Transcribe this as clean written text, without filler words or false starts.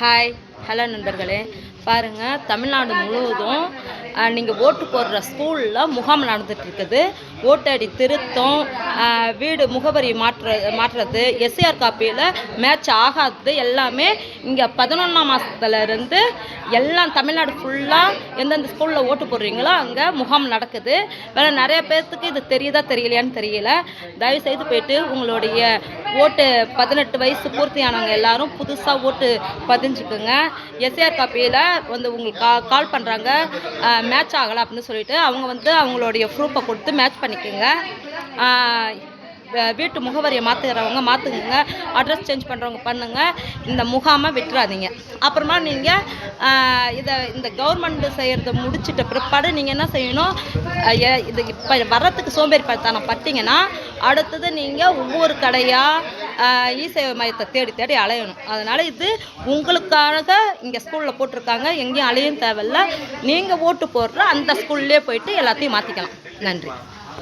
Hi hello நண்பர்களே, பாருங்கள், தமிழ்நாடு முழுவதும் நீங்கள் ஓட்டு போடுற ஸ்கூலில் முகாம் நடந்துகிட்ருக்குது. ஓட்டடி திருத்தம், வீடு முகவரி மாற்றுறது, எஸ்ஏஆர் காப்பியில் மேட்ச் ஆகாதது எல்லாமே இங்கே 11ஆம் மாதத்துலேருந்து எல்லாம் தமிழ்நாடு ஃபுல்லாக எந்தெந்த ஸ்கூலில் ஓட்டு போடுறீங்களோ அங்கே முகாம் நடக்குது. வேறு நிறைய பேர்த்துக்கு இது தெரியுதா தெரியலையான்னு தெரியல. தயவுசெய்து போய்ட்டு உங்களுடைய ஓட்டு 18 வயசு பூர்த்தியானவங்க எல்லாரும் புதுசாக ஓட்டு பதிஞ்சுக்குங்க. எஸ்ஏஆர் காப்பியில் வந்து உங்களுக்கு கால் பண்ணுறாங்க, மேட்ச் ஆகலை அப்படின்னு சொல்லிட்டு அவங்க வந்து அவங்களுடைய ப்ரூஃபை கொடுத்து மேட்ச் பண்ணிக்கோங்க. வீட்டு முகவரியை மாற்றுகிறவங்க மாற்றுங்க, அட்ரஸ் சேஞ்ச் பண்ணுறவங்க பண்ணுங்கள். இந்த முகாமை விட்டுறாதீங்க. அப்புறமா நீங்கள் இந்த கவர்மெண்ட்டு செய்கிறத முடிச்சிட்ட பிற்பாடு நீங்கள் என்ன செய்யணும், இது இப்போ வர்றதுக்கு சோம்பேறித்தனம் பட்டிங்கன்னா அடுத்தது நீங்கள் ஒவ்வொரு கடையாக இ-சேவை மையத்தை தேடி தேடி அலையணும். அதனால் இது உங்களுக்காக இங்கே ஸ்கூலில் போட்டிருக்காங்க, எங்கேயும் அலையும் தேவையில்லை. நீங்கள் ஓட்டு போடுற அந்த ஸ்கூல்லே போயிட்டு எல்லாத்தையும் மாற்றிக்கலாம். நன்றி.